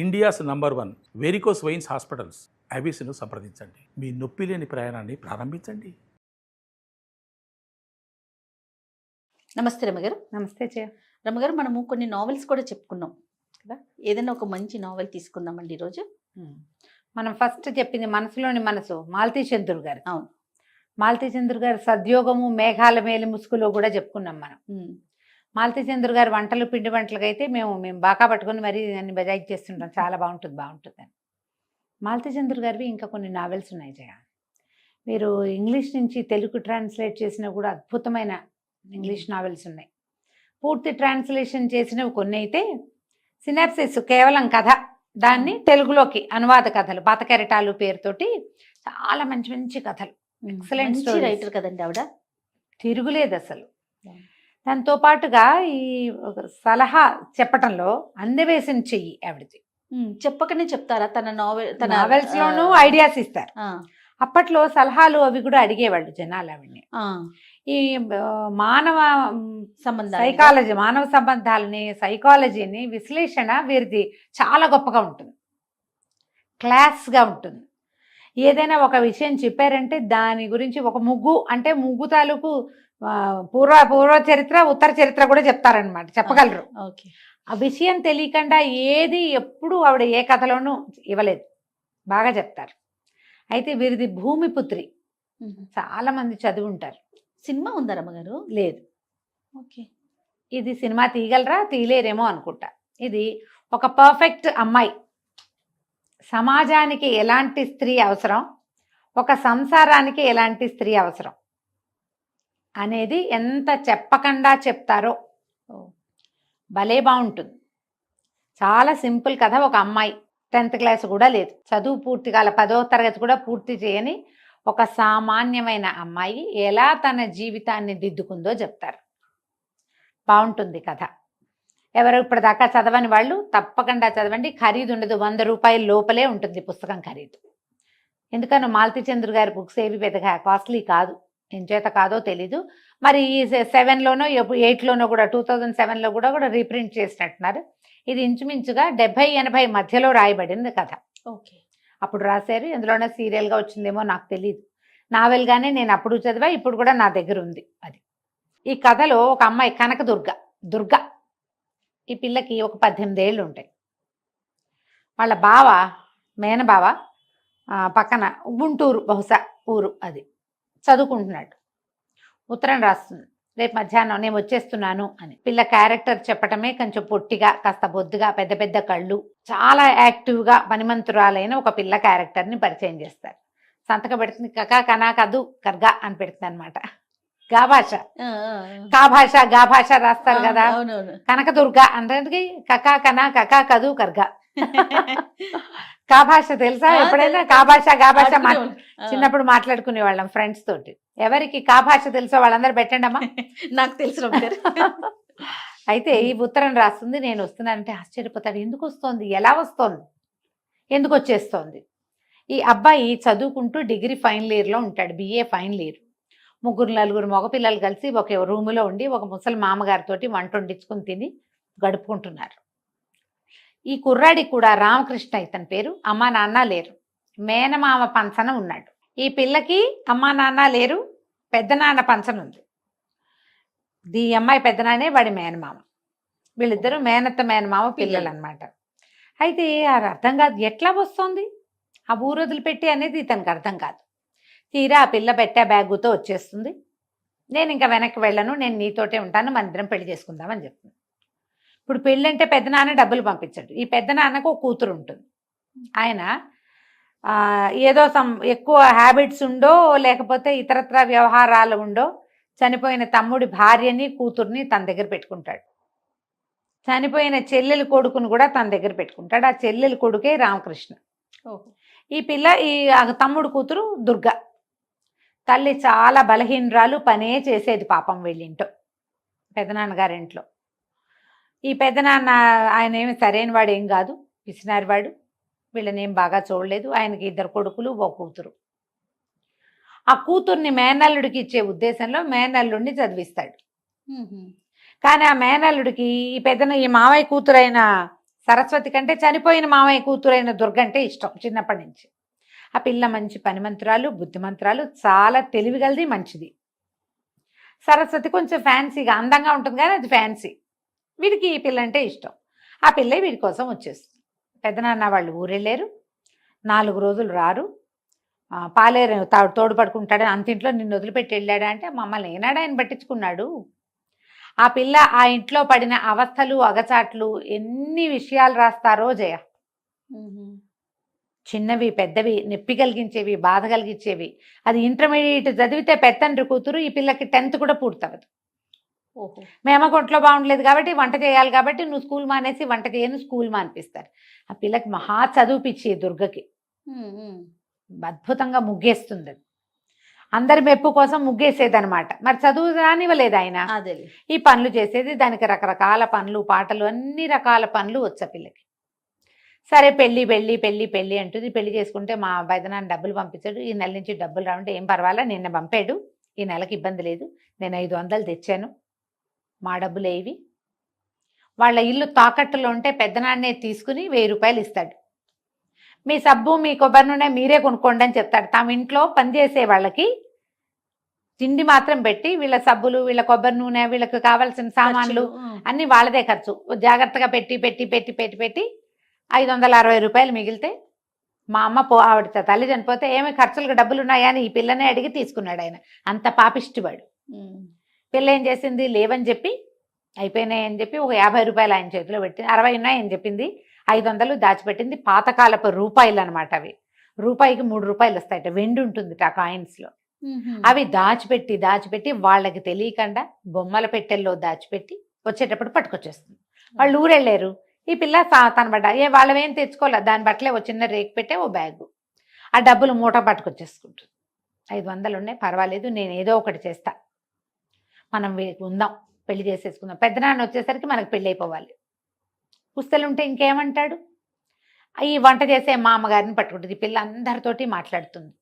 India's number 1 varicose veins hospitals ఐబీసీను సంప్రదించండి. మీ నొప్పి లేని ప్రయాణాన్ని ప్రారంభించండి. నమస్తే రమగారు. నమస్తే జయ. రమగారు, మనము కొన్ని నావెల్స్ కూడా చెప్పుకున్నాం కదా, ఏదైనా ఒక మంచి నావెల్ తీసుకుందామండి ఈరోజు. మనం ఫస్ట్ చెప్పింది మనసులోని మనసు, మాలతీ చంద్రుడు గారు. అవును, మాలతీ చంద్రుడు గారు సద్యోగము మేఘాల మేలి ముసుగులో కూడా చెప్పుకున్నాం మనం. మాలతీ చంద్రుడు గారు వంటలు పిండి వంటలకు అయితే మేము బాగా పట్టుకొని మరీ దాన్ని బజాయి చేస్తుంటాం, చాలా బాగుంటుంది అని. మాలతీ చంద్రుడు గారివి ఇంకా కొన్ని నావెల్స్ ఉన్నాయి జయ. మీరు ఇంగ్లీష్ నుంచి తెలుగు ట్రాన్స్లేట్ చేసిన కూడా అద్భుతమైన ఇంగ్లీష్ నావెల్స్ ఉన్నాయి. పూర్తి ట్రాన్స్లేషన్ చేసినవి కొన్ని అయితే, సినాప్సిస్ కేవలం కథ, దాన్ని తెలుగులోకి అనువాద కథలు, పాతకెరటాలు పేరుతోటి చాలా మంచి మంచి కథలు, ఎక్సలెంట్ రైటర్ కదండి ఆవిడ, తిరుగులేదు అసలు. దాంతో పాటుగా ఈ సలహా చెప్పటంలో అందవేసిన చెయ్యి ఆవిడది. చెప్పకనే చెప్తారా తన నావెల్స్ లోనూ ఐడియాస్ ఇస్తారు. అప్పట్లో సలహాలు అవి కూడా అడిగేవాళ్ళు జనాలు ఆవిడ్ని. ఈ మానవ సైకాలజీ, మానవ సంబంధాలని, సైకాలజీని విశ్లేషణ వీరిది చాలా గొప్పగా ఉంటుంది, క్లాస్గా ఉంటుంది. ఏదైనా ఒక విషయం చెప్పారంటే దాని గురించి ఒక ముగ్గు అంటే ముగ్గు తాలూకు పూర్వ చరిత్ర, ఉత్తర చరిత్ర కూడా చెప్తారనమాట, చెప్పగలరు. ఆ విషయం తెలియకుండా ఏది ఎప్పుడు ఆవిడ ఏ కథలోనూ ఇవ్వలేదు, బాగా చెప్తారు. అయితే వీరిది భూమిపుత్రి, చాలా మంది చదివి ఉంటారు. సినిమా ఉందా రమ్మగారు? లేదు. ఓకే, ఇది సినిమా తీయగలరా, తీయలేరేమో అనుకుంటా. ఇది ఒక పర్ఫెక్ట్ అమ్మాయి, సమాజానికి ఎలాంటి స్త్రీ అవసరం, ఒక సంసారానికి ఎలాంటి స్త్రీ అవసరం అనేది ఎంత చెప్పకుండా చెప్తారో భలే బాగుంటుంది. చాలా సింపుల్ కథ. ఒక అమ్మాయి 10th క్లాస్ కూడా లేదు, చదువు పూర్తి కాల, 10వ తరగతి కూడా పూర్తి చేయని ఒక సామాన్యమైన అమ్మాయి ఎలా తన జీవితాన్ని దిద్దుకుందో చెప్తారు. బాగుంటుంది కథ. ఎవరు ఇప్పటిదాకా చదవని వాళ్ళు తప్పకుండా చదవండి. ఖరీదు ఉండదు, 100 రూపాయల లోపలే ఉంటుంది పుస్తకం ఖరీదు. ఎందుకన్నా మాలతీ చంద్రు గారి బుక్స్ ఏవి పెద్దగా కాస్ట్లీ కాదు, ఎంచేత కాదో తెలీదు. మరి ఈ 7లోనో 8లోనో కూడా 2007లో కూడా రీప్రింట్ చేసినట్టున్నారు. ఇది ఇంచుమించుగా 70-80 మధ్యలో రాయబడింది కథ. ఓకే, అప్పుడు రాశారు. ఎందులోనే సీరియల్గా వచ్చిందేమో నాకు తెలియదు. నావెల్గానే నేను అప్పుడు చదివా, ఇప్పుడు కూడా నా దగ్గర ఉంది అది. ఈ కథలో ఒక అమ్మాయి దుర్గ. ఈ పిల్లకి ఒక 18 ఏళ్ళు ఉంటాయి. వాళ్ళ బావ, మేనబావ పక్కన గుంటూరు బహుశా ఊరు, అది చదువుకుంటున్నాడు. ఉత్తరం రాస్తుంది, రేపు మధ్యాహ్నం నేను వచ్చేస్తున్నాను అని. పిల్ల క్యారెక్టర్ చెప్పటమే కొంచెం పొట్టిగా, కాస్త బొద్దుగా, పెద్ద పెద్ద కళ్ళు, చాలా యాక్టివ్గా పనిమంతురాలైన ఒక పిల్ల క్యారెక్టర్ని పరిచయం చేస్తారు. సంతకం పెడుతుంది, కకా కనా కదు కర్గా అని పెడుతుంది అనమాట. గా భాష రాస్తారు కదా. కనకదుర్గ అంటే కకా కనా కకా కదు కర్గా. కా భాష తెలుసా? ఎప్పుడైనా గా భాష చిన్నప్పుడు మాట్లాడుకునే వాళ్ళం ఫ్రెండ్స్ తోటి. ఎవరికి కా భాష తెలుసో వాళ్ళందరూ పెట్టండి అమ్మా. నాకు తెలుసు. అయితే ఈ ఉత్తరం రాస్తుంది, నేను వస్తున్నానంటే ఆశ్చర్యపోతాడు. ఎందుకు వస్తోంది, ఎలా వస్తోంది, ఎందుకు వచ్చేస్తోంది. ఈ అబ్బాయి చదువుకుంటూ డిగ్రీ ఫైనల్ ఇయర్లో ఉంటాడు, BA ఫైనల్ ఇయర్. 3-4 మగపిల్లలు కలిసి ఒక రూములో ఉండి ఒక ముసలి మామగారితో వంట వండించుకుని తిని గడుపుకుంటున్నారు. ఈ కుర్రాడికి కూడా రామకృష్ణ ఇతని పేరు. అమ్మా నాన్న లేరు, మేనమామ పంచన ఉన్నాడు. ఈ పిల్లకి అమ్మా నాన్న లేరు, పెద్దనాన్న పంచన ఉంది. ఈ అమ్మాయి పెద్దనాన్నే, వాడి మేనమామ. వీళ్ళిద్దరూ మేనమామ పిల్లలు అనమాట. అయితే అది అర్థం కాదు, ఎట్లా వస్తుంది ఆ ఊరొదులు పెట్టి అనేది ఇతనికి అర్థం కాదు. తీరా ఆ పిల్ల పెట్టే బ్యాగుతో వచ్చేస్తుంది. నేను ఇంకా వెనక్కి వెళ్ళను, నేను నీతోటే ఉంటాను, మన ఇద్దరం పెళ్లి చేసుకుందామని చెప్తుంది. ఇప్పుడు పెళ్ళి అంటే పెద్దనాన్న డబ్బులు పంపించాడు. ఈ పెద్దనాన్నకు ఒక కూతురు ఉంటుంది. ఆయన ఏదో ఎక్కువ హ్యాబిట్స్ ఉండో లేకపోతే ఇతరత్ర వ్యవహారాలు ఉండో చనిపోయిన తమ్ముడి భార్యని కూతుర్ని తన దగ్గర పెట్టుకుంటాడు. చనిపోయిన చెల్లెలి కొడుకును కూడా తన దగ్గర పెట్టుకుంటాడు. ఆ చెల్లెలి కొడుకే రామకృష్ణ. ఈ పిల్ల, ఈ తమ్ముడు కూతురు దుర్గ. తల్లి చాలా బలహీనరాలు, పనే చేసేది పాపం వీళ్ళింటో, పెదనాన్నగారింట్లో. ఈ పెదనాన్న ఆయన ఏమి సరైన వాడు ఏం కాదు, పిసినారివాడు. వీళ్ళనేం బాగా చూడలేదు. ఆయనకి 2 కొడుకులు, 1 కూతురు. ఆ కూతుర్ని మేనల్లుడికి ఇచ్చే ఉద్దేశంలో మేనల్లుడిని చదివిస్తాడు. కానీ ఆ మేనల్లుడికి ఈ మావయ్య కూతురైన సరస్వతి కంటే చనిపోయిన మామయ్య కూతురైన దుర్గ అంటే ఇష్టం చిన్నప్పటి నుంచి. ఆ పిల్ల మంచి పనిమంతురాలు, బుద్ధిమంతురాలు, చాలా తెలివిగలది, మంచిది. సరస్వతి కొంచెం ఫ్యాన్సీగా అందంగా ఉంటుంది కానీ అది ఫ్యాన్సీ. వీడికి ఈ పిల్ల అంటే ఇష్టం. ఆ పిల్ల వీడి కోసం వచ్చేస్తుంది. పెద్దనాన్న వాళ్ళు ఊరెళ్ళారు, 4 రోజులు రారు. పాలేరు తోడు పడుకుంటాడని అంతింట్లో నిన్ను వదిలిపెట్టి వెళ్ళాడా అంటే మమ్మల్ని ఏనాడు ఆయన పట్టించుకున్నాడు. ఆ పిల్ల ఆ ఇంట్లో పడిన అవస్థలు అగచాట్లు ఎన్ని విషయాలు రాస్తారో జయ. చిన్నవి పెద్దవి, నొప్పి కలిగించేవి, బాధ కలిగించేవి. అది ఇంటర్మీడియట్ చదివితే పెద్దండ్రి కూతురు, ఈ పిల్లకి 10th కూడా పూర్తవదు. ఓహో. మేమకు ఒంట్లో బాగుండలేదు కాబట్టి వంట చేయాలి కాబట్టి నువ్వు స్కూల్ మానేసి వంట చేయను స్కూల్ మానిపిస్తారు. ఆ పిల్లకి మహా చదువుపిచ్చి దుర్గకి అద్భుతంగా ముగ్గేస్తుంది. అది అందరి మెప్పు కోసం ముగ్గేసేదనమాట. మరి చదువు రానివ్వలేదు ఆయన. అదే ఈ పనులు చేసేది, దానికి రకరకాల పనులు, పాటలు, అన్ని రకాల పనులు వచ్చా పిల్లకి. సరే పెళ్ళి పెళ్ళి పెళ్ళి పెళ్ళి అంటుంది. పెళ్లి చేసుకుంటే మా పెదనాన్న డబ్బులు పంపించాడు. ఈ నెల నుంచి డబ్బులు రావంటే ఏం పర్వాలా, నిన్న పంపాడు, ఈ నెలకి ఇబ్బంది లేదు, నేను 500 తెచ్చాను, మా డబ్బులే ఇవి. వాళ్ళ ఇల్లు తాకట్టులో ఉంటే పెద్దనాన్నే తీసుకుని 1000 రూపాయలు ఇస్తాడు. మీ సబ్బు మీ కొబ్బరి నూనె మీరే కొనుక్కోండి అని చెప్తాడు. తమ ఇంట్లో పనిచేసే వాళ్ళకి తిండి మాత్రం పెట్టి వీళ్ళ సబ్బులు, వీళ్ళ కొబ్బరి నూనె, వీళ్ళకి కావాల్సిన సామాన్లు అన్నీ వాళ్ళదే ఖర్చు. జాగ్రత్తగా పెట్టి పెట్టి పెట్టి పెట్టి పెట్టి 560 రూపాయలు మిగిలితే మా అమ్మ ఆవిడ తల్లి చనిపోతే ఏమి ఖర్చులకు డబ్బులు ఉన్నాయా అని ఈ పిల్లనే అడిగి తీసుకున్నాడు ఆయన. అంత పాపిష్టివాడు. పిల్ల ఏం చేసింది, లేవని చెప్పి అయిపోయినాయని చెప్పి ఒక 50 రూపాయలు ఆయన చేతిలో పెట్టి 60 ఉన్నాయని చెప్పింది, 500 దాచిపెట్టింది. పాతకాలపు రూపాయలు అనమాట అవి. రూపాయికి 3 రూపాయలు వస్తాయట, వెండి ఉంటుంది ఆ కాయిన్స్లో. అవి దాచిపెట్టి దాచిపెట్టి వాళ్ళకి తెలియకుండా బొమ్మల పెట్టెల్లో దాచిపెట్టి వచ్చేటప్పుడు పట్టుకొచ్చేస్తుంది. వాళ్ళు ఊరెళ్ళారు. ఈ పిల్ల తన బట్ట వాళ్ళవేం తెచ్చుకోలే, దాని బట్టలే ఓ చిన్న రేకు పెట్టే ఓ బ్యాగు. ఆ డబ్బులు మూట పట్టుకొచ్చేసుకుంటుంది. 500 ఉన్నాయి, పర్వాలేదు, నేను ఏదో ఒకటి చేస్తా, మనం ఉందాం, పెళ్లి చేసేసుకుందాం. పెద్దనాన్న వచ్చేసరికి మనకు పెళ్ళి అయిపోవాలి. పుస్తలుంటే ఇంకేమంటాడు. ఈ వంట చేసే మా అమ్మగారిని పట్టుకుంటుంది. ఈ పిల్ల అందరితోటి మాట్లాడుతుంది,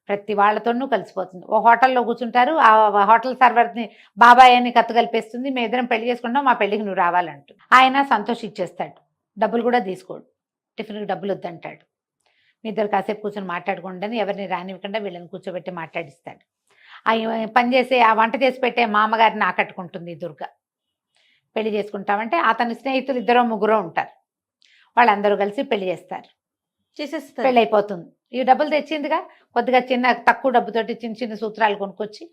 ప్రతి వాళ్ళతోనూ కలిసిపోతుంది. ఓ హోటల్లో కూర్చుంటారు, ఆ హోటల్ సర్వర్ని బాబాయ్ అని కత్తు కలిపేస్తుంది. మేము ఇద్దరం పెళ్లి చేసుకుంటాం, మా పెళ్లికి నువ్వు రావాలంటుంది. ఆయన సంతోషిచ్చేస్తాడు, డబ్బులు కూడా తీసుకోడు, టిఫిన్కి డబ్బులు వద్దంటాడు. మీ ఇద్దరు కాసేపు కూర్చొని మాట్లాడుకోండి అని ఎవరిని రానివ్వకుండా వీళ్ళని కూర్చోబెట్టి మాట్లాడిస్తాడు. పనిచేసే ఆ వంట చేసి పెట్టే మామగారిని ఆకట్టుకుంటుంది దుర్గ. పెళ్లి చేసుకుంటామంటే అతని స్నేహితులు 2-3 ఉంటారు, వాళ్ళందరూ కలిసి పెళ్లి చేస్తారు, చేసేస్తారు. పెళ్ళి అయిపోతుంది. ఈ డబ్బులు తెచ్చిందిగా, కొద్దిగా తక్కువ డబ్బుతోటి చిన్న చిన్న సూత్రాలు కొనుక్కొచ్చి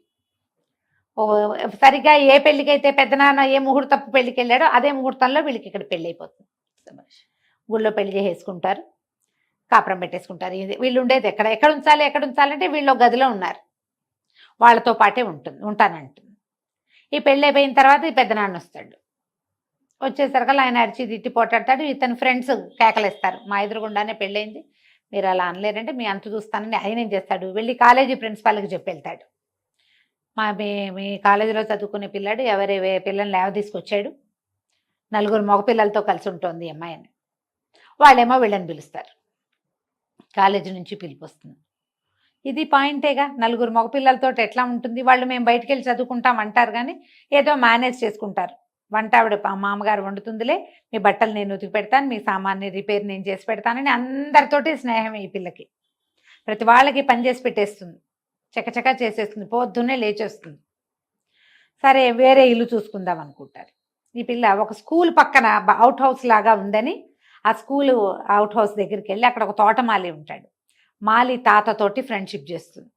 సరిగ్గా ఏ పెళ్లికైతే పెద్దనాన్న ఏ ముహూర్తపు పెళ్లికి వెళ్ళాడో అదే ముహూర్తంలో వీళ్ళకి ఇక్కడ పెళ్ళి అయిపోతుంది. గుళ్ళో పెళ్లి చేసేసుకుంటారు, కాపురం పెట్టేసుకుంటారు. వీళ్ళు ఉండేది ఎక్కడ ఉంచాలంటే వీళ్ళు గదిలో ఉన్నారు, వాళ్ళతో పాటే ఉంటానంటుంది. ఈ పెళ్ళి అయిపోయిన తర్వాత ఈ పెద్దనాన్న వస్తాడు. వచ్చేసరికి ఆయన అరిచి తిట్టి పోటాడతాడు. ఇతని ఫ్రెండ్స్ కేకలేస్తారు, మా ఎదురుగుండానే పెళ్ళైంది, మీరు అలా అనలేరంటే మీ అంత చూస్తానని ఆయన ఏం చేస్తాడు, వెళ్ళి కాలేజీ ప్రిన్సిపాల్కి చెప్పి వెళ్తాడు. మీ కాలేజీలో చదువుకునే పిల్లాడు ఎవరి పిల్లల్ని లేవ తీసుకొచ్చాడు, 4 మగపిల్లలతో కలిసి ఉంటుంది అమ్మాయి అని. వాళ్ళేమో వీళ్ళని పిలుస్తారు, కాలేజీ నుంచి పిలుపు వస్తుంది. ఇది పాయింటేగా, 4 మగపిల్లలతో ఎట్లా ఉంటుంది. వాళ్ళు మేము బయటికి వెళ్ళి చదువుకుంటాం అంటారు కానీ ఏదో మేనేజ్ చేసుకుంటారు. వంట ఆవిడ మామగారు వండుతుందిలే, మీ బట్టలు నేను ఉతికి పెడతాను, మీ సామాన్ని రిపేర్ నేను చేసి పెడతానని అందరితోటి స్నేహం ఈ పిల్లకి. ప్రతి వాళ్ళకి పని చేసి పెట్టేస్తుంది, చకచకా చేసేస్తుంది, పొద్దున్నే లేచేస్తుంది. సరే వేరే ఇల్లు చూసుకుందాం అనుకుంటారు. ఈ పిల్ల ఒక స్కూల్ పక్కన అవుట్ హౌస్ లాగా ఉందని ఆ స్కూల్ అవుట్ హౌస్ దగ్గరికి వెళ్ళి అక్కడ ఒక తోటమాలి ఉంటాడు. మాలి తాతతోటి ఫ్రెండ్షిప్ చేస్తుంది.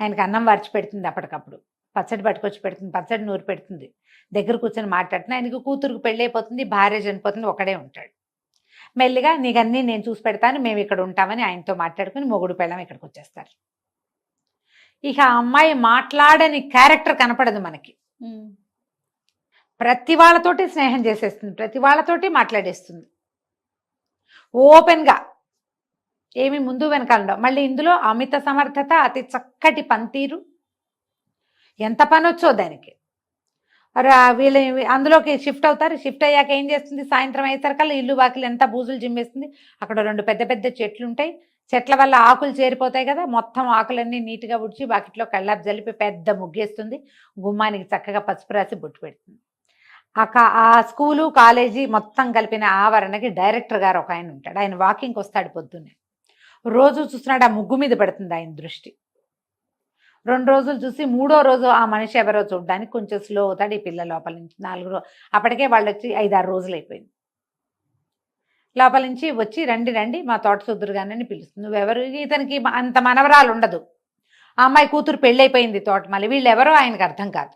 ఆయనకు అన్నం వార్చి పెడుతుంది, అప్పటికప్పుడు పచ్చడి పట్టుకొచ్చి పెడుతుంది, పచ్చడి నూరి పెడుతుంది, దగ్గర కూర్చొని మాట్లాడుతుంది. ఆయనకు కూతురుకు పెళ్ళి అయిపోతుంది, భార్య చనిపోతుంది, ఒకడే ఉంటాడు. మెల్లిగా నీకన్నీ నేను చూసి పెడతాను, మేము ఇక్కడ ఉంటామని ఆయనతో మాట్లాడుకుని మొగుడు పెళ్ళం ఇక్కడికి వచ్చేస్తారు. ఇక ఆ అమ్మాయి మాట్లాడని క్యారెక్టర్ కనపడదు మనకి. ప్రతి వాళ్ళతోటి స్నేహం చేసేస్తుంది, ప్రతి వాళ్ళతోటి మాట్లాడేస్తుంది ఓపెన్గా, ఏమి ముందు వెనకాలండో. మళ్ళీ ఇందులో అమిత సమర్థత, అతి చక్కటి పనితీరు, ఎంత పని వచ్చో దానికి. వీళ్ళు అందులోకి షిఫ్ట్ అవుతారు. షిఫ్ట్ అయ్యాక ఏం చేస్తుంది, సాయంత్రం అయ్యేసరికల్లా ఇల్లు వాకిలు ఎంత బూజులు జిమ్మేస్తుంది. అక్కడ 2 పెద్ద పెద్ద చెట్లు ఉంటాయి, చెట్ల వల్ల ఆకులు చేరిపోతాయి కదా, మొత్తం ఆకులన్నీ నీట్గా ఉడిచి వాకిట్లో కళ్ళాపు జలిపి పెద్ద ముగ్గేస్తుంది. గుమ్మానికి చక్కగా పసుపు రాసి బొట్టు పెడుతుంది. ఆ స్కూలు కాలేజీ మొత్తం కలిపిన ఆవరణకి డైరెక్టర్ గారు ఒక ఆయన ఉంటాడు. ఆయన వాకింగ్కి వస్తాడు పొద్దున్నే. రోజు చూస్తున్నాడు, ఆ ముగ్గు మీద పడుతుంది ఆయన దృష్టి. 2 రోజులు చూసి 3వ రోజు ఆ మనిషి ఎవరో చూడడానికి కొంచెం స్లో అవుతాడు ఈ పిల్ల లోపల నుంచి. 4 రోజు అప్పటికే వాళ్ళు వచ్చి 5-6 రోజులు అయిపోయింది. లోపల నుంచి వచ్చి రండి రండి మా తోట సుద్దురుగానని పిలుస్తుంది. నువ్వెవరు? ఇతనికి అంత మనవరాలు ఉండదు. ఆ అమ్మాయి కూతురు పెళ్ళైపోయింది తోటమాలి. వీళ్ళు ఎవరో ఆయనకు అర్థం కాదు.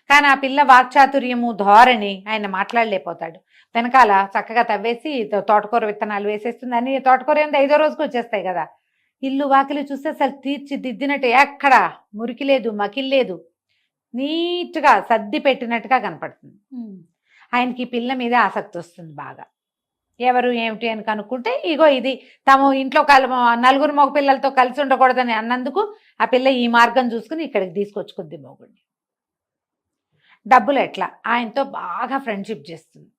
కానీ ఆ పిల్ల వాక్చాతుర్యము ధోరణి ఆయన మాట్లాడలేకపోతాడు. వెనకాల చక్కగా తవ్వేసి తోటకూర విత్తనాలు వేసేస్తుంది. అని తోటకూర ఏంది 5వ రోజుకి వచ్చేస్తాయి కదా. ఇల్లు వాకిలి చూస్తే అసలు తీర్చిదిద్దినట్టు, ఎక్కడ మురికి లేదు, మకిలి లేదు, నీట్గా సర్ది పెట్టినట్టుగా కనపడుతుంది. ఆయనకి ఈ పిల్ల మీద ఆసక్తి వస్తుంది బాగా. ఎవరు ఏమిటి అని కనుక్కుంటే ఇగో ఇది తాము ఇంట్లో 4 మగ పిల్లలతో కలిసి ఉండకూడదని అన్నందుకు ఆ పిల్ల ఈ మార్గం చూసుకుని ఇక్కడికి తీసుకొచ్చుకుంది మొగుడిని. డబ్బులు ఎట్లా ఆయనతో బాగా ఫ్రెండ్షిప్ చేస్తుంది.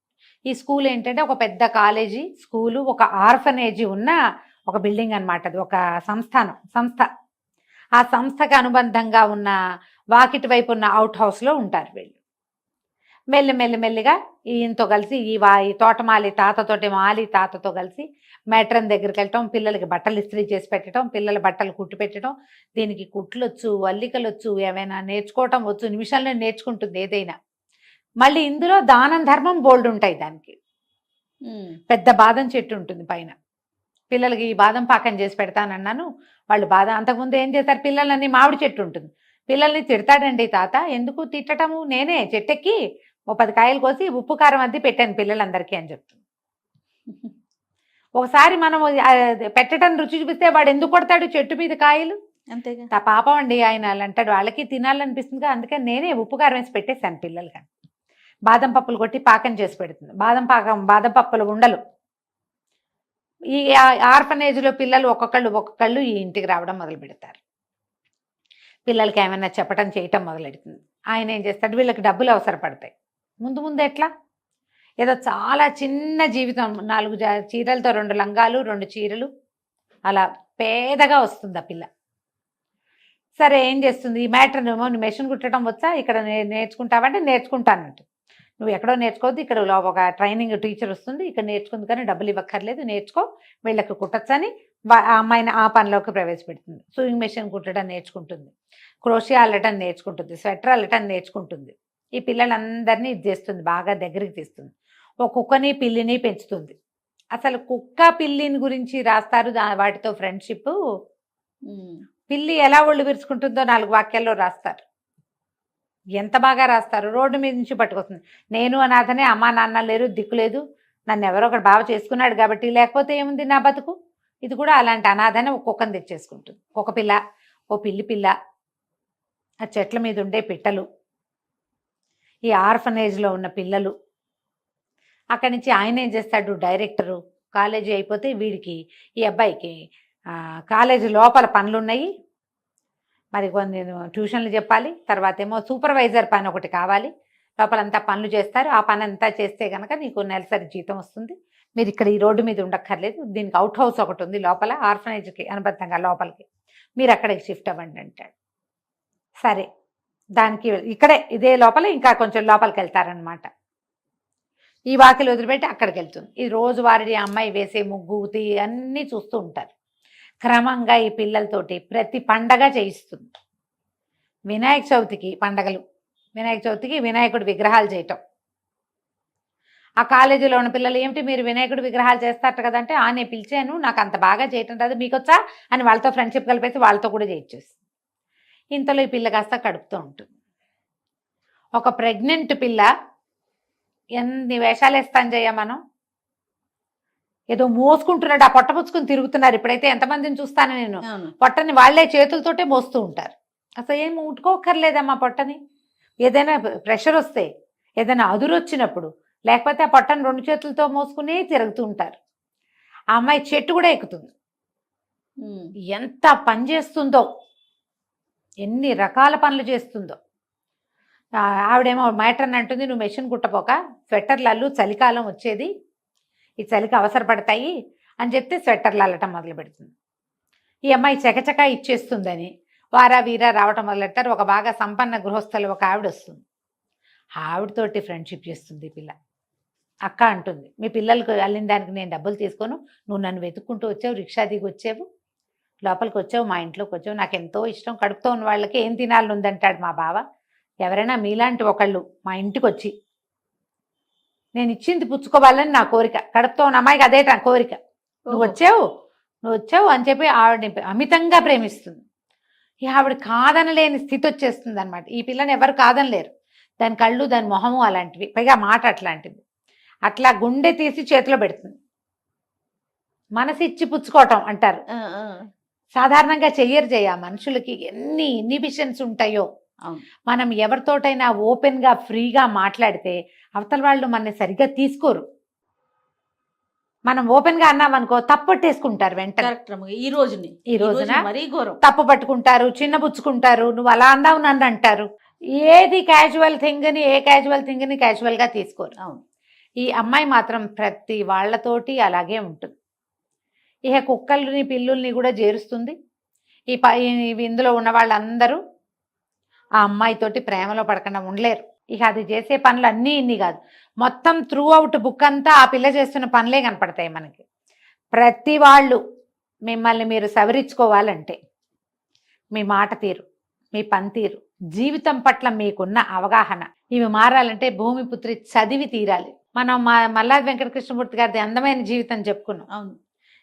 ఈ స్కూల్ ఏంటంటే ఒక పెద్ద కాలేజీ స్కూలు, ఒక ఆర్ఫనేజీ ఉన్న ఒక బిల్డింగ్ అనమాట. అది ఒక సంస్థ. ఆ సంస్థకు అనుబంధంగా ఉన్న వాకిటి వైపు ఉన్న అవుట్ హౌస్లో ఉంటారు వీళ్ళు. మెల్లిగా ఈయనతో కలిసి ఈ తోటమాలి తాతతోటి మాలి తాతతో కలిసి మేట్రన్ దగ్గరికి వెళ్ళటం, పిల్లలకి బట్టలు ఇస్త్రీ చేసి పెట్టడం, పిల్లల బట్టలు కుట్టు పెట్టడం. దీనికి కుట్లు వచ్చు, అల్లికలు వచ్చు, ఏమైనా నేర్చుకోవటం వచ్చు, నిమిషాల్లో నేర్చుకుంటుంది ఏదైనా. మళ్ళీ ఇందులో దానం ధర్మం బోల్డ్ ఉంటాయి. దానికి పెద్ద బాదం చెట్టు ఉంటుంది పైన. పిల్లలకి ఈ బాదం పాకం చేసి పెడతానన్నాను. వాళ్ళు బాదం అంతకుముందు ఏం చేస్తారు, పిల్లలని మామిడి చెట్టు ఉంటుంది. పిల్లల్ని తిడతాడండి తాత. ఎందుకు తిట్టటము, నేనే చెట్టెక్కి 10 కాయలు కోసి ఉప్పు కారం అద్ది పెట్టాను పిల్లలందరికీ అని చెప్తుంది. ఒకసారి మనం పెట్టడం రుచి చూపిస్తే వాడు ఎందుకు కొడతాడు చెట్టు మీద కాయలు? అంతేగా. పాపం అండి ఆయన అలా అంటాడు. వాళ్ళకి తినాలనిపిస్తుంది. అందుకని నేనే ఉప్పు కారం వేసి పెట్టేశాను పిల్లలకి. బాదం పప్పులు కొట్టి పాకం చేసి పెడుతుంది. బాదం పప్పులు ఉండలు. ఈ ఆర్ఫనేజ్లో పిల్లలు ఒక్కొక్కళ్ళు ఈ ఇంటికి రావడం మొదలు పెడతారు. పిల్లలకి ఏమైనా చెప్పటం చేయటం మొదలెడుతుంది. ఆయన ఏం చేస్తాడు, వీళ్ళకి డబ్బులు అవసరపడతాయి. ముందు ఎట్లా, ఏదో చాలా చిన్న జీవితం, 4 చీరలతో 2 లంగాలు 2 చీరలు అలా పేదగా వస్తుంది ఆ పిల్ల. సరే ఏం చేస్తుంది, ఈ మ్యాటర్ ఏమో నువ్వు మెషిన్ కుట్టడం వచ్చా, ఇక్కడ నేర్చుకుంటావంటే నేర్చుకుంటానంటు. నువ్వు ఎక్కడో నేర్చుకోవద్దు, ఇక్కడ ఒక ట్రైనింగ్ టీచర్ వస్తుంది, ఇక్కడ నేర్చుకుంది కానీ డబ్బులు ఇవ్వక్కర్లేదు, నేర్చుకో, వీళ్ళకి కుట్టచ్చని ఆ అమ్మాయిని ఆ పనిలోకి ప్రవేశపెడుతుంది. సూయింగ్ మెషిన్ కుట్టడం నేర్చుకుంటుంది, క్రోషియా అల్లటం నేర్చుకుంటుంది, స్వెటర్ అల్లటం నేర్చుకుంటుంది. ఈ పిల్లలందరినీ ఇది చేస్తుంది, బాగా దగ్గరికి తీస్తుంది. ఒక కుక్కని పిల్లిని పెంచుతుంది. అసలు కుక్క పిల్లిని గురించి రాస్తారు, వాటితో ఫ్రెండ్షిప్. పిల్లి ఎలా ఒళ్ళు విరుచుకుంటుందో 4 వాక్యాల్లో రాస్తారు. ఎంత బాగా రాస్తారు. రోడ్డు మీద నుంచి పట్టుకొస్తుంది. నేను అనాథనే, అమ్మా నాన్న లేరు, దిక్కు లేదు, నన్ను ఎవరో ఒకటి బాగా చేసుకున్నాడు కాబట్టి, లేకపోతే ఏముంది నా బతుకు. ఇది కూడా అలాంటి అనాథనే ఒక కుక్కను తెచ్చేసుకుంటుంది. ఒక పిల్ల, ఓ పిల్లి పిల్ల, ఆ చెట్ల మీద ఉండే పిట్టలు, ఈ ఆర్ఫనేజ్లో ఉన్న పిల్లలు. అక్కడి నుంచి ఆయన ఏం చేస్తాడు, డైరెక్టరు. కాలేజీ అయిపోతే వీడికి ఈ అబ్బాయికి కాలేజీ లోపల పనులున్నాయి, మరి కొన్ని ట్యూషన్లు చెప్పాలి, తర్వాత ఏమో సూపర్వైజర్ పని ఒకటి కావాలి, లోపలంతా పనులు చేస్తారు. ఆ పని అంతా చేస్తే కనుక నీకు నెలసరి జీతం వస్తుంది, మీరు ఇక్కడ ఈ రోడ్డు మీద ఉండక్కర్లేదు, దీనికి అవుట్ హౌస్ ఒకటి ఉంది లోపల ఆర్ఫనేజ్కి అనుబంధంగా లోపలికి, మీరు అక్కడికి షిఫ్ట్ అవ్వండి అంటాడు. సరే, దానికి ఇక్కడే ఇదే లోపల ఇంకా కొంచెం లోపలికి వెళ్తారనమాట. ఈ వాకిలు వదిలిపెట్టి అక్కడికి వెళ్తుంది. ఈ రోజువారీ అమ్మాయి వేసే ముగ్గు అన్నీ చూస్తూ ఉంటారు. క్రమంగా ఈ పిల్లలతోటి ప్రతి పండగ చేయిస్తుంది. వినాయక చవితికి పండగలు, వినాయక చవితికి వినాయకుడి విగ్రహాలు చేయటం. ఆ కాలేజీలో ఉన్న పిల్లలు, ఏమిటి మీరు వినాయకుడి విగ్రహాలు చేస్తారట కదంటే, నేను పిలిచాను, నాకు అంత బాగా చేయటం రాదు, మీకొచ్చా అని వాళ్ళతో ఫ్రెండ్షిప్ కలిపేసి వాళ్ళతో కూడా చేయించేసి. ఇంతలో ఈ పిల్ల కాస్త కడుపుతూ ఉంటుంది. ఒక ప్రెగ్నెంట్ పిల్ల ఎన్ని వేషాలు వేస్తాను చెయ్య, మనం ఏదో మోసుకుంటున్నాడు, ఆ పొట్ట పుచ్చుకుని తిరుగుతున్నారు. ఇప్పుడైతే ఎంతమందిని చూస్తాను నేను, పొట్టని వాళ్లే చేతులతోటే మోస్తూ ఉంటారు. అసలు ఏం ముట్టుకోకర్లేదమ్మా పొట్టని. ఏదైనా ప్రెషర్ వస్తే, ఏదైనా అదురు వచ్చినప్పుడు, లేకపోతే ఆ పొట్టని 2 చేతులతో మోసుకునే తిరుగుతూ ఉంటారు. ఆ అమ్మాయి చెట్టు కూడా ఎక్కుతుంది. ఎంత పని చేస్తుందో, ఎన్ని రకాల పనులు చేస్తుందో. ఆవిడేమో మ్యాటర్ అంటుంది, నువ్వు మెషిన్ కుట్టపోక స్వెట్టర్లు అల్లు, చలికాలం వచ్చేది, ఈ చలికి అవసరపడతాయి అని చెప్తే స్వెట్టర్లు అల్లటం మొదలు పెడుతుంది. ఈ అమ్మాయి చకచకా ఇచ్చేస్తుందని వారా వీరా రావటం మొదలెడతారు. ఒక బాగా సంపన్న గృహస్థులు ఒక ఆవిడ వస్తుంది. ఆవిడతోటి ఫ్రెండ్షిప్ చేస్తుంది ఈ పిల్ల. అక్క అంటుంది, మీ పిల్లలకు అల్లిన దానికి నేను డబ్బులు తీసుకోను, నువ్వు నన్ను వెతుక్కుంటూ వచ్చావు, రిక్షా దిగి వచ్చావు, లోపలికి వచ్చావు, మా ఇంట్లోకి వచ్చావు, నాకు ఎంతో ఇష్టం, కడుపుతో ఉన్న వాళ్ళకి ఏం తినాలని ఉందంటాడు మా బావ. ఎవరైనా మీలాంటి ఒకళ్ళు మా ఇంటికి వచ్చి నేను ఇచ్చింది పుచ్చుకోవాలని నా కోరిక, కడుపుతో ఉన్న అమ్మాయికి అదే నా కోరిక, నువ్వు వచ్చావు అని చెప్పి ఆవిడని అమితంగా ప్రేమిస్తుంది. ఈ ఆవిడ కాదనలేని స్థితి వచ్చేస్తుంది అనమాట. ఈ పిల్లని ఎవరు కాదనలేరు, దాని కళ్ళు దాని మొహము అలాంటివి, పైగా మాట అట్లాంటిది. అట్లా గుండె తీసి చేతిలో పెడుతుంది. మనసు ఇచ్చి పుచ్చుకోవటం అంటారు, సాధారణంగా చెయ్యరు. మనుషులకి ఎన్ని ఇన్హిబిషన్స్ ఉంటాయో. మనం ఎవరితోటైనా ఓపెన్గా ఫ్రీగా మాట్లాడితే అవతల వాళ్ళు మనని సరిగ్గా తీసుకోరు. మనం ఓపెన్గా అన్నామనుకో తప్పట్టేసుకుంటారు వెంటనే. ఈ రోజున మరీ ఘోరం, తప్పు పట్టుకుంటారు, చిన్నబుచ్చుకుంటారు, నువ్వు అలా అన్నావు నన్ను అంటారు. ఏది క్యాజువల్ థింగ్ని, ఏ క్యాజువల్ థింగ్ని క్యాజువల్గా తీసుకోరు. అవును. ఈ అమ్మాయి మాత్రం ప్రతి వాళ్ళతోటి అలాగే ఉంటుంది. ఇక కుక్కల్ని పిల్లుల్ని కూడా చేరుస్తుంది. ఇందులో ఉన్న వాళ్ళందరూ ఆ అమ్మాయితోటి ప్రేమలో పడకుండా ఉండలేరు. ఇక అది చేసే పనులు అన్నీ ఇన్ని కాదు, మొత్తం త్రూ అవుట్ బుక్ అంతా ఆ పిల్ల చేస్తున్న పనులే కనపడతాయి మనకి. ప్రతి వాళ్ళు మిమ్మల్ని మీరు సవరించుకోవాలంటే మీ మాట తీరు, మీ పనితీరు, జీవితం పట్ల మీకున్న అవగాహన, ఇవి మారాలంటే భూమిపుత్రి చదివి తీరాలి. మనం మల్లాది వెంకటకృష్ణమూర్తి గారిది అందమైన జీవితం చెప్పుకున్నాం. అవును.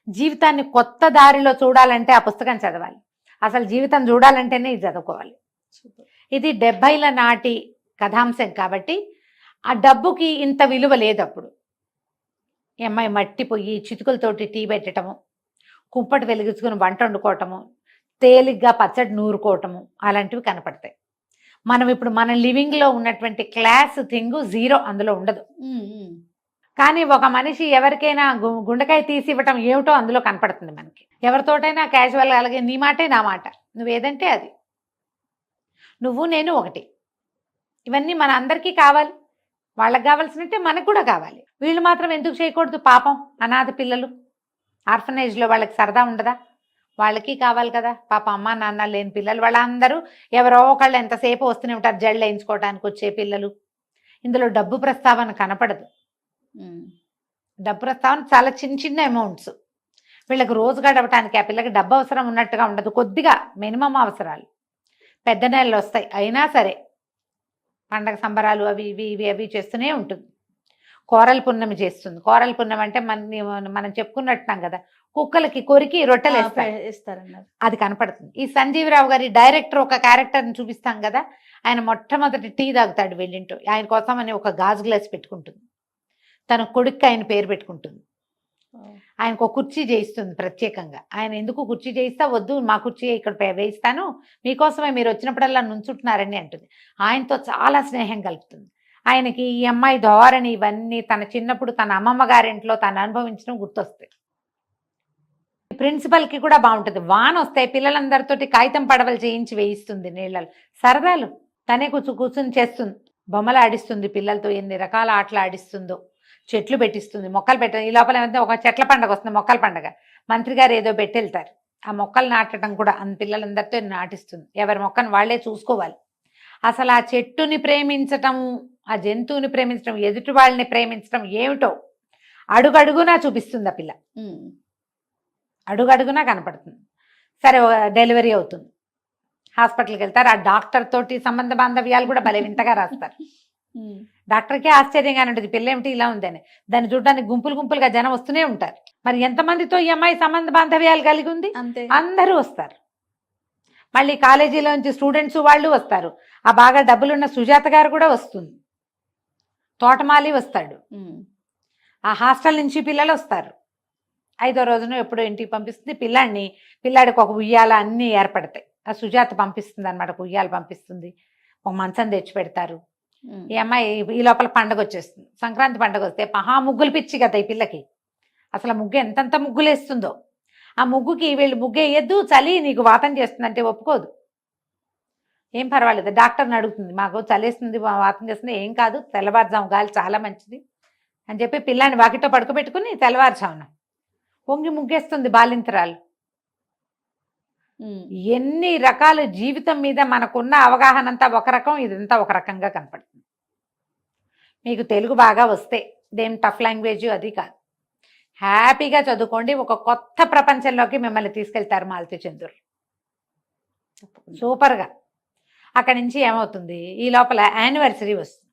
జీవితాన్ని కొత్త దారిలో చూడాలంటే ఆ పుస్తకం చదవాలి. అసలు జీవితం చూడాలంటేనే ఇది చదువుకోవాలి. ఇది 70ల నాటి కథాంశం కాబట్టి ఆ డబ్బుకి ఇంత విలువ లేదు. అప్పుడు ఈ అమ్మాయి మట్టిపోయి చితుకులతోటి టీ పెట్టడము, కుంపటి వెలిగించుకుని వంట వండుకోవటము, తేలిగ్గా పచ్చడి నూరుకోవటము అలాంటివి కనపడతాయి. మనం ఇప్పుడు మన లివింగ్లో ఉన్నటువంటి క్లాస్ థింగ్ జీరో అందులో ఉండదు. కానీ ఒక మనిషి ఎవరికైనా గుండెకాయ తీసి ఇవ్వటం ఏమిటో అందులో కనపడుతుంది మనకి. ఎవరితోటైనా క్యాజువల్ అలాగే నీ మాటే నా మాట, నువ్వేదంటే అది, నువ్వు నేను ఒకటి, ఇవన్నీ మన అందరికీ కావాలి. వాళ్ళకి కావాల్సినట్టే మనకు కూడా కావాలి. వీళ్ళు మాత్రం ఎందుకు చేయకూడదు? పాపం అనాథ పిల్లలు ఆర్ఫనేజ్లో వాళ్ళకి సరదా ఉండదా? వాళ్ళకి కావాలి కదా. పాప అమ్మ నాన్న లేని పిల్లలు వాళ్ళందరూ ఎవరో ఒకళ్ళు ఎంతసేపు వస్తూనే ఉంటారు, జళ్ళు వేయించుకోవడానికి వచ్చే పిల్లలు. ఇందులో డబ్బు ప్రస్తావన కనపడదు. డబ్బు ప్రస్తావన చాలా చిన్న చిన్న అమౌంట్స్. వీళ్ళకి రోజు గడవటానికి ఆ పిల్లకి డబ్బు అవసరం ఉన్నట్టుగా ఉండదు, కొద్దిగా మినిమం అవసరాలు. పెద్ద నెలలు వస్తాయి అయినా సరే పండగ సంబరాలు అవి ఇవి ఇవి అవి చేస్తూనే ఉంటుంది. కోరల పున్నమి చేస్తుంది. కోరల పున్నమి అంటే మనం చెప్పుకున్నట్టున్నాం కదా, కుక్కలకి కొరికి రొట్టెలు ఇస్తారన్నారు, అది కనపడుతుంది. ఈ సంజీవరావు గారి డైరెక్టర్ ఒక క్యారెక్టర్ని చూపిస్తాం కదా, ఆయన మొట్టమొదటి టీ తాగుతాడు వెళ్ళింటూ, ఆయన కోసం అని ఒక గాజు గ్లాస్ పెట్టుకుంటుంది, తన కొడుక్కి ఆయన పేరు పెట్టుకుంటుంది, ఆయనకు ఒక కుర్చీ చేయిస్తుంది ప్రత్యేకంగా. ఆయన ఎందుకు కుర్చీ చేయిస్తా, వద్దు మా కుర్చీ ఇక్కడ వేయిస్తాను, మీకోసమే మీరు వచ్చినప్పుడల్లా నుంచుంటున్నారని అంటుంది. ఆయనతో చాలా స్నేహం కలుపుతుంది. ఆయనకి ఈ అమ్మాయి ధోరణి ఇవన్నీ తన చిన్నప్పుడు తన అమ్మమ్మ గారింట్లో తను అనుభవించడం గుర్తొస్తాయి. ప్రిన్సిపల్కి కూడా బాగుంటుంది. వాన వస్తే పిల్లలందరితోటి కాగితం పడవలు చేయించి వేయిస్తుంది నీళ్ళలో, సరదాలు తనే కూర్చుని చేస్తుంది, బొమ్మలు ఆడిస్తుంది పిల్లలతో, ఎన్ని రకాల ఆటలు ఆడిస్తుందో, చెట్లు పెట్టిస్తుంది, మొక్కలు పెట్ట. ఈ లోపల ఏమంటే ఒక చెట్ల పండుగ వస్తుంది, మొక్కల పండుగ, మంత్రి గారు ఏదో పెట్టెళ్తారు, ఆ మొక్కలు నాటడం కూడా పిల్లలందరితో నాటిస్తుంది. ఎవరి మొక్కను వాళ్లే చూసుకోవాలి. అసలు ఆ చెట్టుని ప్రేమించటం, ఆ జంతువుని ప్రేమించడం, ఎదుటి వాళ్ళని ప్రేమించడం ఏమిటో అడుగడుగునా చూపిస్తుంది ఆ పిల్ల, అడుగడుగునా కనపడుతుంది. సరే డెలివరీ అవుతుంది, హాస్పిటల్కి వెళ్తారు. ఆ డాక్టర్ తోటి సంబంధ బాంధవ్యాలు కూడా భలే వింతగా రాస్తారు. డాక్టర్కే ఆశ్చర్యంగా ఉంటుంది, పిల్ల ఏమిటి ఇలా ఉందని. దాన్ని చూడడానికి గుంపులు గుంపులుగా జనం వస్తూనే ఉంటారు. మరి ఎంతమందితో ఈ అమ్మాయి సంబంధ బాంధవ్యాలు కలిగి ఉంది? అందరూ వస్తారు. మళ్ళీ కాలేజీలోంచి స్టూడెంట్స్ వాళ్ళు వస్తారు. ఆ బాగా డబ్బులున్న సుజాత గారు కూడా వస్తుంది, తోటమాలి వస్తాడు, ఆ హాస్టల్ నుంచి పిల్లలు వస్తారు. 5వ రోజున ఎప్పుడో ఇంటికి పంపిస్తుంది పిల్లాడిని. పిల్లాడికి ఒక ఉయ్యాల అన్నీ ఏర్పడతాయి. ఆ సుజాత పంపిస్తుంది అనమాట, ఒక ఉయ్యాల పంపిస్తుంది, ఒక మంచం తెచ్చి పెడతారు. ఈ అమ్మాయి ఈ లోపల పండగ వచ్చేస్తుంది. సంక్రాంతి పండగ వస్తే మహా ముగ్గులు పిచ్చి కదా ఈ పిల్లకి. అసలు ముగ్గు ఎంతంత ముగ్గులు వేస్తుందో. ఆ ముగ్గుకి వీళ్ళు ముగ్గు వేయద్దు, చలి నీకు వాతం చేస్తుందంటే ఒప్పుకోదు. ఏం పర్వాలేదు, డాక్టర్ని అడుగుతుంది, మాకు చలేస్తుంది వాతం చేస్తుంది, ఏం కాదు తెల్లవారుజాము గాలి చాలా మంచిది అని చెప్పి పిల్లాన్ని వాకిట్లో పడుకోబెట్టుకుని తెల్లవారుజామున పొంగి ముగ్గేస్తుంది బాలింతరాలు. ఎన్ని రకాల జీవితం మీద మనకున్న అవగాహన అంతా ఒక రకం, ఇదంతా ఒక రకంగా కనపడుతుంది. మీకు తెలుగు బాగా వస్తే ఇదేం టఫ్ లాంగ్వేజ్ అది కాదు, హ్యాపీగా చదువుకోండి. ఒక కొత్త ప్రపంచంలోకి మిమ్మల్ని తీసుకెళ్తారు మాలతి చంద్రుడు. సూపర్గా. అక్కడి నుంచి ఏమవుతుంది, ఈ లోపల యానివర్సరీ వస్తుంది.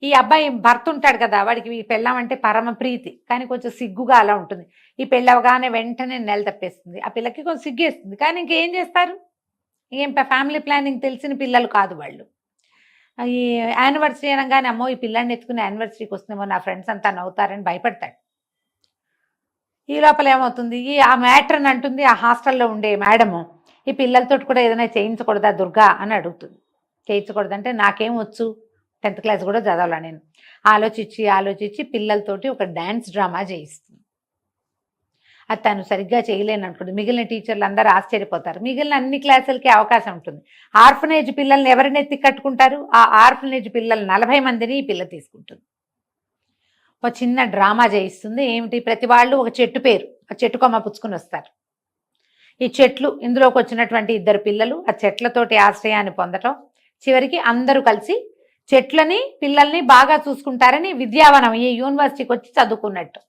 ఈ అబ్బాయి భర్త ఉంటాడు కదా, వాడికి ఈ పెళ్ళం అంటే పరమ ప్రీతి, కానీ కొంచెం సిగ్గుగా అలా ఉంటుంది. ఈ పెళ్ళవగానే వెంటనే నెల తప్పేస్తుంది. ఆ పిల్లకి కొంచెం సిగ్గేస్తుంది, కానీ ఇంకేం చేస్తారు, ఏం ఫ్యామిలీ ప్లానింగ్ తెలిసిన పిల్లలు కాదు వాళ్ళు. ఈ యానివర్సరీ అనగానే అమ్మో ఈ పిల్లాన్ని ఎత్తుకుని యానివర్సరీకి వస్తుందేమో నా ఫ్రెండ్స్ అంతా నవ్వుతారని భయపడతాడు. ఈ లోపల ఏమవుతుంది, ఆ మ్యాట్రన్ అంటుంది, ఆ హాస్టల్లో ఉండే మేడము ఈ పిల్లలతో కూడా ఏదైనా చేయించకూడదా దుర్గా అని అడుగుతుంది. చేయించకూడదంటే నాకేం వచ్చు, 10th క్లాస్ కూడా చదవాలా నేను. ఆలోచించి పిల్లలతోటి ఒక డ్యాన్స్ డ్రామా చేయిస్తుంది. అది తను సరిగ్గా చేయలేను అనుకుంటుంది. మిగిలిన టీచర్లు అందరూ ఆశ్చర్యపోతారు. మిగిలిన అన్ని క్లాసులకి అవకాశం ఉంటుంది. ఆర్ఫనేజ్ పిల్లల్ని ఎవరిని ఎత్తి కట్టుకుంటారు, ఆ ఆర్ఫనేజ్ పిల్లలు 40 మందిని ఈ పిల్ల తీసుకుంటుంది. ఒక చిన్న డ్రామా చేయిస్తుంది. ఏమిటి, ప్రతి వాళ్ళు ఒక చెట్టు పేరు, ఆ చెట్టు కొమ్మ పుచ్చుకుని వస్తారు. ఈ చెట్లు, ఇందులోకి వచ్చినటువంటి 2 పిల్లలు ఆ చెట్లతోటి ఆశ్రయాన్ని పొందటం, చివరికి అందరూ కలిసి చెట్లని పిల్లల్ని బాగా చూసుకుంటారని విద్యావనం ఈ యూనివర్సిటీకి వచ్చి చదువుకున్నట్టు.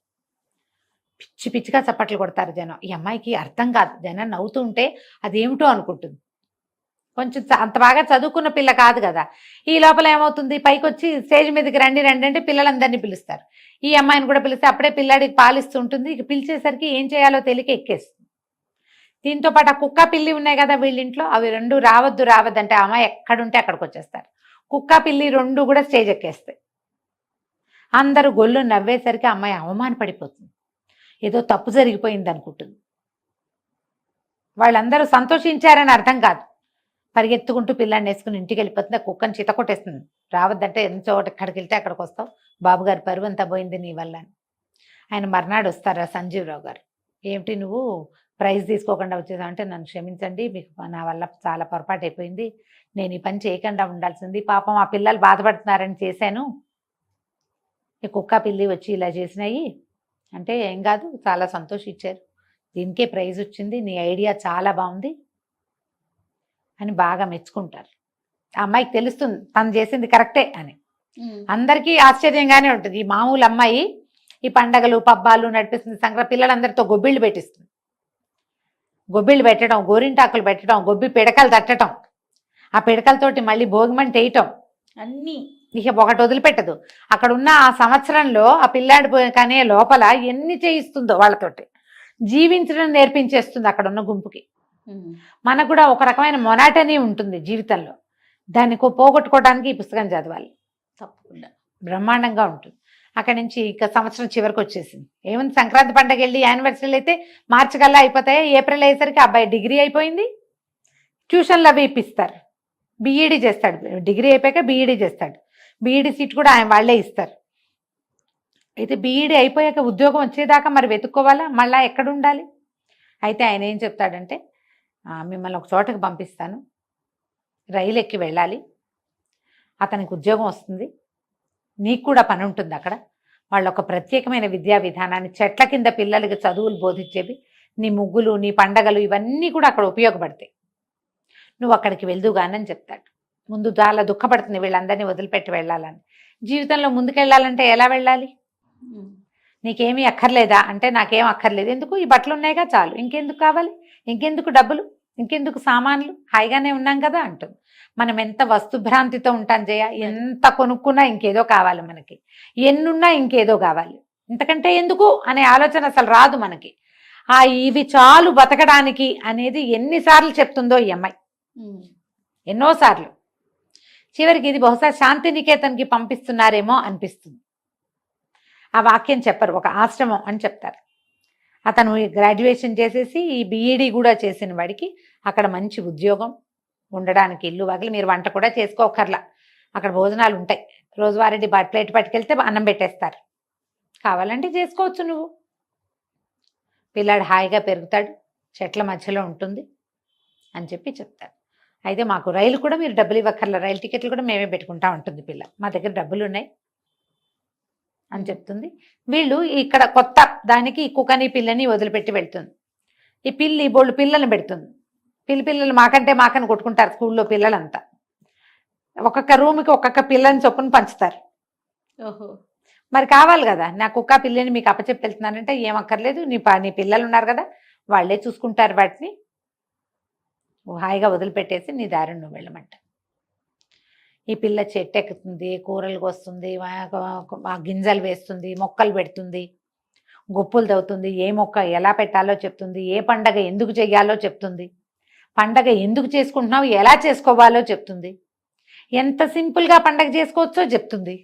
పిచ్చిగా చప్పట్లు కొడతారు జనం. ఈ అమ్మాయికి అర్థం కాదు, జనం నవ్వుతూ ఉంటే అదేమిటో అనుకుంటుంది. కొంచెం అంత బాగా చదువుకున్న పిల్ల కాదు కదా. ఈ లోపల ఏమవుతుంది, పైకి వచ్చి స్టేజ్ మీదకి రండి అంటే పిల్లలందరినీ పిలుస్తారు. ఈ అమ్మాయిని కూడా పిలిస్తే అప్పుడే పిల్లాడికి పాలిస్తూ ఉంటుంది. ఇక పిలిచేసరికి ఏం చేయాలో తెలియక ఎక్కేస్తుంది. దీంతో పాటు ఆ కుక్క పిల్లి ఉన్నాయి కదా వీళ్ళింట్లో, అవి 2 రావద్దు అంటే ఆ అమ్మాయి ఎక్కడుంటే అక్కడికి వచ్చేస్తారు. కుక్క పిల్లి 2 కూడా స్టేజ్ ఎక్కేస్తాయి. అందరూ గొల్లు నవ్వేసరికి అమ్మాయి అవమానపడిపోతుంది. ఏదో తప్పు జరిగిపోయింది అనుకుంటుంది. వాళ్ళందరూ సంతోషించారని అర్థం కాదు. పరిగెత్తుకుంటూ పిల్లాన్ని వేసుకుని ఇంటికి వెళ్ళిపోతుంది. ఆ కుక్కని చిత కొట్టేస్తుంది. రావద్దంటే ఎంత చోట ఎక్కడికి వెళ్తే అక్కడికి వస్తావు, బాబుగారు పరువు అంతా పోయింది నీ వల్ల అని. ఆయన మర్నాడు వస్తారా సంజీవరావు గారు, ఏమిటి నువ్వు ప్రైజ్ తీసుకోకుండా వచ్చేసావు అంటే, నన్ను క్షమించండి, మీకు నా వల్ల చాలా పొరపాటు అయిపోయింది, నేను ఈ పని చేయకుండా ఉండాల్సింది, పాపం ఆ పిల్లలు బాధపడుతున్నారని చేశాను, ఈ కుక్క పిల్లి వచ్చి ఇలా చేసినాయి అంటే, ఏం కాదు చాలా సంతోషించారు, దీనికే ప్రైజ్ వచ్చింది, నీ ఐడియా చాలా బాగుంది అని బాగా మెచ్చుకుంటారు. ఆ అమ్మాయికి తెలుస్తుంది తను చేసింది కరెక్టే అని. అందరికీ ఆశ్చర్యంగానే ఉంటుంది. ఈ మామూలు అమ్మాయి ఈ పండగలు పబ్బాలు నడిపిస్తుంది, సంక్రాంతి పిల్లలందరితో గొబ్బిళ్ళు పెట్టిస్తుంది. గొబ్బిళ్ళు పెట్టడం, గోరింటాకులు పెట్టడం, గొబ్బి పిడకలు తట్టడం, ఆ పిడకలతోటి మళ్ళీ భోగిమంట వేయటం, అన్నీ ఇక ఒకటి వదిలిపెట్టదు. అక్కడ ఉన్న ఆ సంవత్సరంలో ఆ పిల్లాడి కానీ లోపల ఎన్ని చేయిస్తుందో వాళ్ళతోటి జీవించడం నేర్పించేస్తుంది అక్కడ ఉన్న గుంపుకి. మనకు కూడా ఒక రకమైన మొనాటనీ ఉంటుంది జీవితంలో, దాన్ని పోగొట్టుకోవడానికి ఈ పుస్తకం చదవాలి, తప్పకుండా బ్రహ్మాండంగా ఉంటుంది. అక్కడి నుంచి ఇక సంవత్సరం చివరికి వచ్చేసింది. ఏముంది, సంక్రాంతి పండగ వెళ్ళి యానివర్సరీలు అయితే మార్చి కల్లా అయిపోతాయి. ఏప్రిల్ అయ్యేసరికి అబ్బాయి డిగ్రీ అయిపోయింది. ట్యూషన్లు అవి ఇప్పిస్తారు, బీఈడీ చేస్తాడు. డిగ్రీ అయిపోయాక బీఈడీ చేస్తాడు. బీఈడీ సీట్ కూడా ఆయన వాళ్ళే ఇస్తారు. అయితే బీఈడీ అయిపోయాక ఉద్యోగం వచ్చేదాకా మరి వెతుక్కోవాలా, మళ్ళీ ఎక్కడ ఉండాలి. అయితే ఆయన ఏం చెప్తాడంటే, మిమ్మల్ని ఒక చోటకి పంపిస్తాను, రైలు ఎక్కి వెళ్ళాలి, అతనికి ఉద్యోగం వస్తుంది, నీకు కూడా పని ఉంటుంది అక్కడ. వాళ్ళు ఒక ప్రత్యేకమైన విద్యా విధానాన్ని, చెట్ల కింద పిల్లలకి చదువులు బోధించేవి, నీ ముగ్గులు నీ పండగలు ఇవన్నీ కూడా అక్కడ ఉపయోగపడతాయి, నువ్వు అక్కడికి వెళ్దుగానని చెప్తాడు. ముందు చాలా దుఃఖపడుతుంది వీళ్ళందరినీ వదిలిపెట్టి వెళ్ళాలని. జీవితంలో ముందుకెళ్ళాలంటే ఎలా వెళ్ళాలి, నీకేమీ అక్కర్లేదా అంటే, నాకేం అక్కర్లేదు, ఎందుకు ఈ బట్టలు ఉన్నాయిగా చాలు, ఇంకెందుకు కావాలి, ఇంకెందుకు డబ్బులు, ఇంకెందుకు సామాన్లు, హాయిగానే ఉన్నాం కదా అంటుంది. మనం ఎంత వస్తుభ్రాంతితో ఉంటాం జయ, ఎంత కొనుక్కున్నా ఇంకేదో కావాలి మనకి, ఎన్నున్నా ఇంకేదో కావాలి, ఇంతకంటే ఎందుకు అనే ఆలోచన అసలు రాదు మనకి. ఇవి చాలు బతకడానికి అనేది ఎన్నిసార్లు చెప్తుందో ఈ అమ్మాయి, ఎన్నోసార్లు. చివరికి ఇది బహుశా శాంతినికేతన్కి పంపిస్తున్నారేమో అనిపిస్తుంది. ఆ వాక్యం చెప్పరు, ఒక ఆశ్రమం అని చెప్తారు. అతను గ్రాడ్యుయేషన్ చేసేసి ఈ బీఈడీ కూడా చేసిన వాడికి అక్కడ మంచి ఉద్యోగం, ఉండడానికి ఇల్లు వాకిలి, మీరు వంట కూడా చేసుకోకర్లా, అక్కడ భోజనాలు ఉంటాయి, రోజువారీ ప్లేట్ పట్టుకెళ్తే అన్నం పెట్టేస్తారు, కావాలంటే చేసుకోవచ్చు నువ్వు. పిల్లాడు హాయిగా పెరుగుతాడు, చెట్ల మధ్యలో ఉంటుంది అని చెప్పి చెప్తారు. అయితే మాకు రైలు కూడా మీరు డబ్బులు ఇవ్వక్కర్లా, రైలు టికెట్లు కూడా మేమే పెట్టుకుంటా ఉంటుంది పిల్ల, మా దగ్గర డబ్బులు ఉన్నాయి అని చెప్తుంది. వీళ్ళు ఇక్కడ కొత్త దానికి ఈ కుక్కని పిల్లని వదిలిపెట్టి వెళ్తుంది. ఈ పిల్లి బోళ్ళు పిల్లల్ని పెడుతుంది. పిల్లలు మాకని కొట్టుకుంటారు స్కూల్లో పిల్లలంతా. ఒక్కొక్క రూమ్కి ఒక్కొక్క పిల్లని చొప్పున పంచుతారు. ఓహో. మరి కావాలి కదా, నా కుక్క పిల్లని మీకు అప్పచెప్పి వెళ్తున్నానంటే ఏం అక్కర్లేదు, నీ పిల్లలు ఉన్నారు కదా, వాళ్ళే చూసుకుంటారు వాటిని, హాయిగా వదిలిపెట్టేసి నీ దారిని నువ్వు వెళ్ళమంట. ఈ పిల్ల చెట్టు ఎక్కుతుంది, కూరలు కోస్తుంది, గింజలు వేస్తుంది, మొక్కలు పెడుతుంది, గుప్పులు తవ్వుతుంది, ఏ మొక్క ఎలా పెట్టాలో చెప్తుంది, ఏ పండగ ఎందుకు చెయ్యాలో చెప్తుంది, పండగ ఎందుకు చేసుకుంటున్నావు ఎలా చేసుకోవాలో చెప్తుంది, ఎంత సింపుల్గా పండగ చేసుకోవచ్చో చెప్తుంది.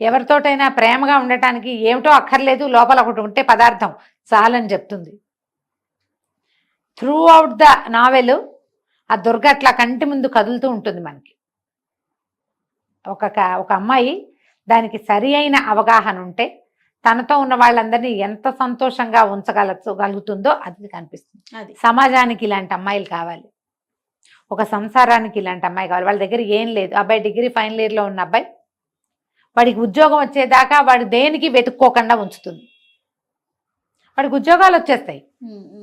ఎవరితోటైనా ప్రేమగా ఉండటానికి ఏమిటో అక్కర్లేదు, లోపల ఒకటి ఉంటే పదార్థం చాలని చెప్తుంది. త్రూ అవుట్ ద నావెల్ ఆ దుర్గ అట్లా కంటి ముందు కదులుతూ ఉంటుంది మనకి. ఒక అమ్మాయి దానికి సరి అయిన అవగాహన ఉంటే తనతో ఉన్న వాళ్ళందరినీ ఎంత సంతోషంగా ఉంచగలుగుతుందో అది కనిపిస్తుంది. అది సమాజానికి ఇలాంటి అమ్మాయిలు కావాలి, ఒక సంసారానికి ఇలాంటి అమ్మాయి కావాలి. వాళ్ళ దగ్గర ఏం లేదు, అబ్బాయి డిగ్రీ ఫైనల్ ఇయర్లో ఉన్న అబ్బాయి, వాడికి ఉద్యోగం వచ్చేదాకా వాడు దేనికి వెతుక్కోకుండా ఉంచుతుంది. వాడికి ఉద్యోగాలు వచ్చేస్తాయి,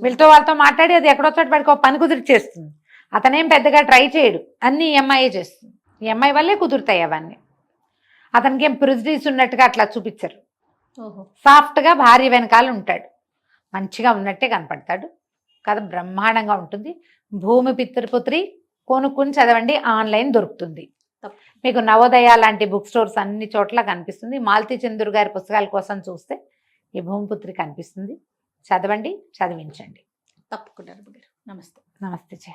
వీళ్ళతో వాళ్ళతో మాట్లాడి అది ఎక్కడో చోట వాడికి ఒక పని కుదిరి చేస్తుంది. అతనేం పెద్దగా ట్రై చేయడు, అన్నీ ఈఎంఐ చేస్తుంది. ఈఎంఐ వల్లే కుదురుతాయి అవన్నీ. అతనికి ఏం ప్రిజడీస్ ఉన్నట్టుగా అట్లా చూపించరు. ఓహో. సాఫ్ట్గా భార్య వెనకాల ఉంటాడు, మంచిగా ఉన్నట్టే కనపడతాడు. కథ బ్రహ్మాండంగా ఉంటుంది. భూమి పితృపుత్రి కొనుక్కుని చదవండి, ఆన్లైన్ దొరుకుతుంది మీకు. నవోదయ లాంటి బుక్ స్టోర్స్ అన్ని చోట్ల కనిపిస్తుంది. మాలతీ చంద్ర గారి పుస్తకాల కోసం చూస్తే ఈ భూమిపుత్రి కనిపిస్తుంది. చదవండి, చదివించండి. తప్పకుండా. నమస్తే. నమస్తే.